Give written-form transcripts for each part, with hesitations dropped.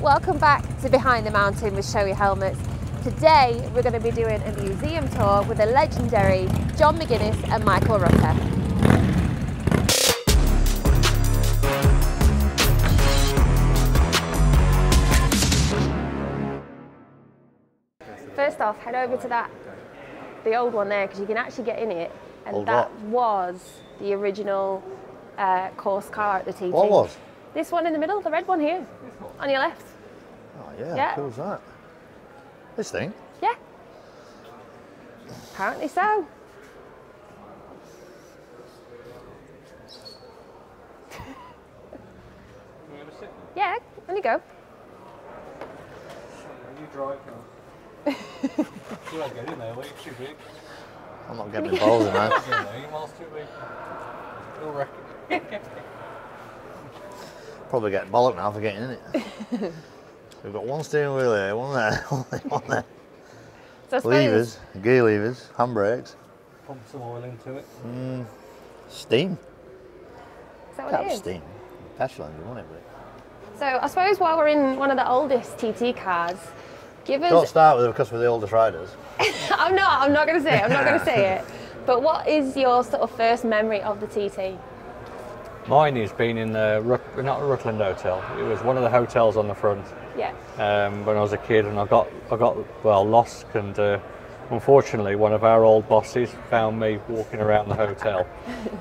Welcome back to Behind the Mountain with Showy Helmets. Today we're going to be doing a museum tour with the legendary John McGuinness and Michael Rutter. First off, head over to the old one there, because you can actually get in it, and old that what? was the original course car at the TT. What was? This one in the middle, the red one here, on your left. Oh yeah, Yeah. how cool is that? This thing? Yeah. Apparently so. Yeah, on you go. You drive now. You won't get in there, you're too big. I'm not getting involved in that. Your miles too big. You'll wreck it. Probably getting bollocked now for getting in it. We've got one steering wheel here, one there, one there. So I suppose, Levers, gear levers, handbrakes. Pump some oil into it. Steam. is that what Can't it be is? steam. Petrol engine, won't it? So I suppose while we're in one of the oldest TT cars, give us... Don't start with it because we're the oldest riders. I'm not going to say it, I'm not going to say it. But what is your sort of first memory of the TT? Mine has been in the, not Rutland Hotel, it was one of the hotels on the front. Yeah. When I was a kid, and I got well lost, and unfortunately one of our old bosses found me walking around the hotel,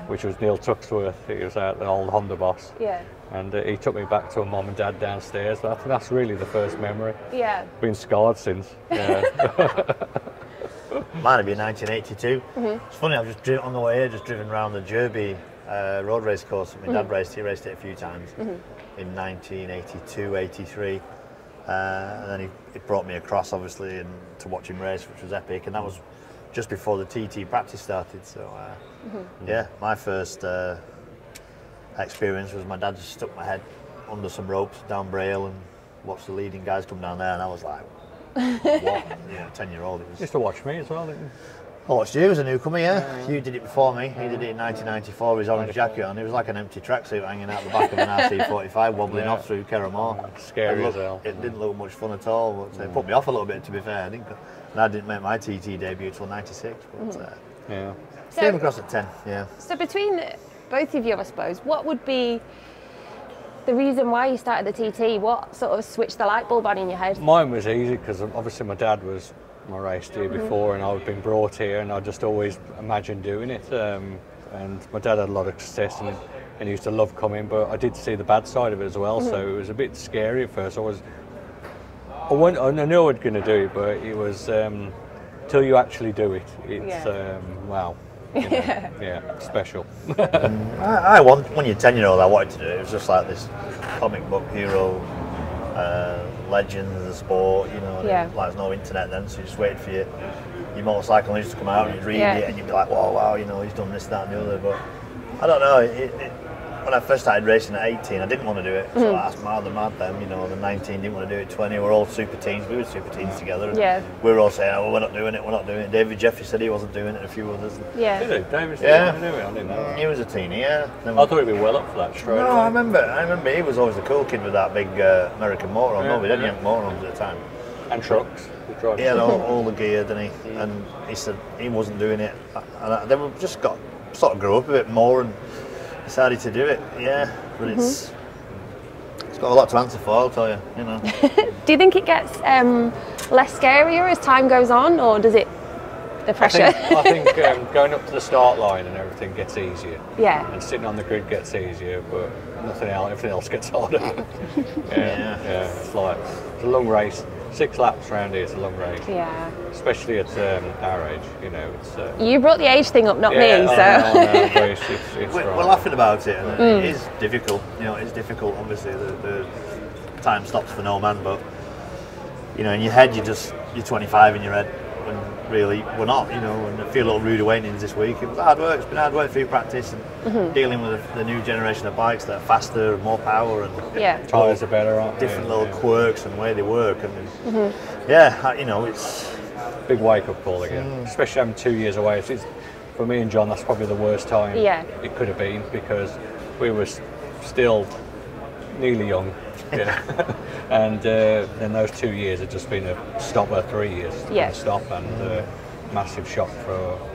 which was Neil Tuxworth. He was the old Honda boss. Yeah. And he took me back to a mum and dad downstairs. But I think that's really the first memory. Yeah. Been scarred since. Yeah. Mine would be 1982. It's funny, I was just on the way here, just driven around the Derby road race course that my dad raced. He raced it a few times in 1982, 83. And then he brought me across, obviously, and to watch him race, which was epic. And that was just before the TT practice started. So, yeah, my first experience was my dad just stuck my head under some ropes down Braille and watched the leading guys come down there. And I was like, what? 10-year-old. Used to watch me as well, didn't you? I watched you as a newcomer, yeah. You did it before me. He did it in 1994 with his orange jacket on. It was like an empty tracksuit hanging out the back of an RC45, wobbling off through Kerramore. Scary as hell. It didn't look much fun at all. But it put me off a little bit, to be fair. And I didn't make my TT debut till '96. But Yeah. came across at 10, yeah. So between both of you, I suppose, what would be the reason why you started the TT? What sort of switched the light bulb on in your head? Mine was easy because obviously my dad was my race here before, and I'd been brought here, and I just always imagined doing it. And my dad had a lot of success, and he used to love coming, but I did see the bad side of it as well. So it was a bit scary at first. I knew I was going to do it, but it was till you actually do it. It's wow. You know, yeah, special. When you're 10-year-old, I wanted to do it. It was just like this comic book hero. Legends of the sport, you know, like there's no internet then, so you just waited for your motorcycle news to come out and you'd read it and you'd be like, wow, you know, he's done this, that and the other. But I don't know, when I first started racing at 18, I didn't want to do it, so I asked my other mad them, you know, the 19 didn't want to do it, 20, we're all super teens, we were super teens together, and we were all saying, oh, we're not doing it. David Jeffrey said he wasn't doing it, a few others. Yeah. Did he? David said he didn't do it, I didn't know. He was a teenie, yeah. I thought he'd be well up for that straight away. I remember he was always the cool kid with that big American motorhome. No, we didn't have motorhomes at the time. And trucks. He had all the gear, didn't he? And he said he wasn't doing it. And then we just sort of grew up a bit more and decided to do it. Yeah, but it's got a lot to answer for, I'll tell you. You know. Do you think it gets less scarier as time goes on, or does it? The pressure. I think going up to the start line and everything gets easier. Yeah. And sitting on the grid gets easiher, but everything else gets harder. It's like it's a long race. 6 laps around here, it's a long race. Yeah. Especially at our age, you know. It's. You brought the age thing up, not me. So. It's we're laughing about it, and it is difficult. You know, it's difficult. Obviously, the time stops for no man, but you know, in your head, you're 25 in your head. And really, we're not, you know, and I feel a little rude awakenings this week. It was hard work, it's been hard work through practice and dealing with the new generation of bikes that are faster and more power and tyres are better, aren't they? Different little quirks and way they work. And you know, it's big wake up call again, especially having 2 years away. It's, for me and John, that's probably the worst time it could have been, because we were still nearly young. Yeah. And then those 2 years had just been a stop, 3 years. Yeah. Stop and massive shock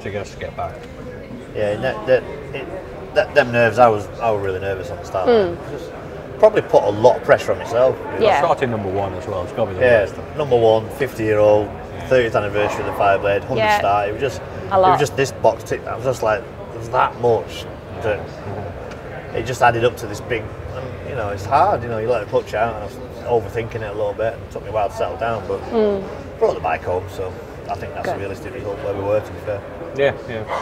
to get back. Yeah, them nerves. I was really nervous on the start. Just probably put a lot of pressure on myself. Yeah. Starting number 1 as well. It's got to be the worst. Number 1, 50-year-old, 30th anniversary of the Fireblade, 100 start. It was just this box tick. I was just like, there's that much that it just added up to this big. And, you know, it's hard. You know, you let the clutch out, and I was overthinking it a little bit. It took me a while to settle down, but brought the bike home. So I think that's a realistic result where we were, to be fair. Yeah.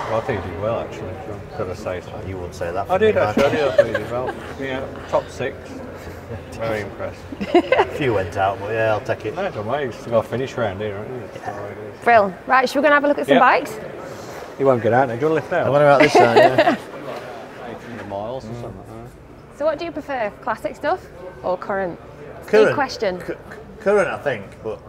Well, I think you did well, actually. Got to say so. You wouldn't say that. I did actually. I think you did well. Yeah, top 6. Very impressed. A few went out, but yeah, I'll take it. No, don't worry. You've still got a finish round here, aren't you? Brill. Right, should we go and have a look at some bikes? You won't get out now. Do you want to lift out? I wonder about this side, yeah. 800 miles or something. So what do you prefer, classic stuff or current? Current. Big question. Current, I think, but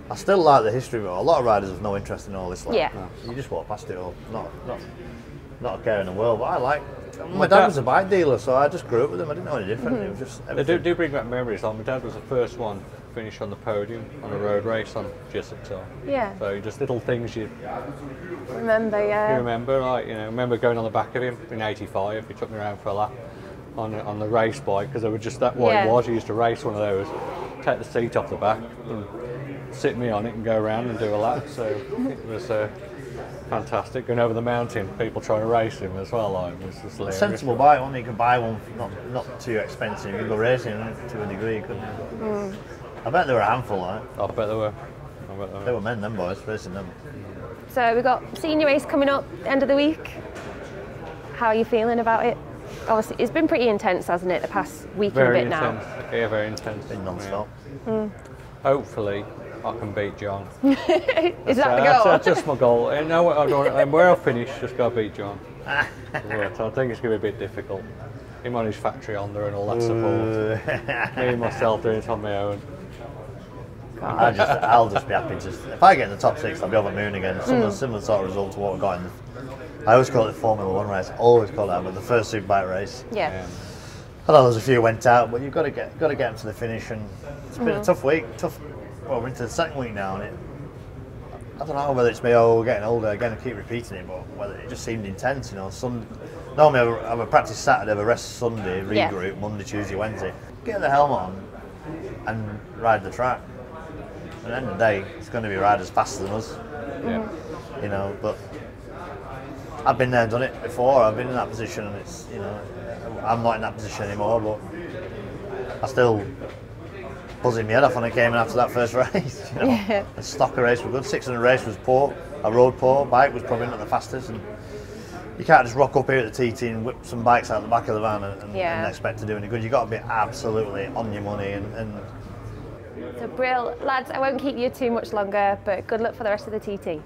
I still like the history of it. A lot of riders have no interest in all this. Like, you just walk past it all. Not a care in the world, but I like. My dad was a bike dealer, so I just grew up with him. I didn't know any different. It was just. They do bring back memories. Like my dad was the first one to finish on the podium on a road race on Jessup. Yeah. So just little things you remember, You remember, like remember going on the back of him in '85. He took me around for a lap on the race bike because they were just that what it was. He used to race one of those, take the seat off the back, and sit me on it and go around and do a lap. So it was fantastic. Going over the mountain, people trying to race him as well. Like, it was just hilarious. A sensible bike, one you could buy one not too expensive. You could go racing to a degree, couldn't you? I bet there were a handful, like. I bet there were. They were men, them boys, racing them. So we've got senior race coming up end of the week. How are you feeling about it? Obviously, it's been pretty intense, hasn't it, the past week and a bit now? Yeah, very intense. Been non-stop. Hopefully, I can beat John. Is that the goal? That's just my goal. And where I finish, just got to beat John. So I think it's going to be a bit difficult. Him on his factory Honda and all that support. Me and myself doing it on my own. I'll just be happy. If I get in the top 6, I'll be over the moon again. Similar sort of result to what we got in. I always call it the Formula 1 race. Always call it that, but the first Superbike race. Yeah. I know there's a few went out, but you've got to get them to the finish. And it's been a tough week. Well, we're into the second week now, and I don't know whether it's me or we're getting older. Again, I keep repeating it, but whether it just seemed intense. Normally I have a practice Saturday, have a rest Sunday, regroup Monday, Tuesday, Wednesday. Get the helmet on and ride the track. At the end of the day, it's going to be riders faster than us. Yeah. But I've been there, done it before. I've been in that position, and it's I'm not in that position anymore. But I still buzzing my head off when I came in after that first race. The stocker race was good. 600 race was poor. A road poor. Bike was probably not the fastest, and you can't just rock up here at the TT and whip some bikes out the back of the van and expect to do any good. You've got to be absolutely on your money and So, Brill, lads, I won't keep you too much longer, but good luck for the rest of the TT.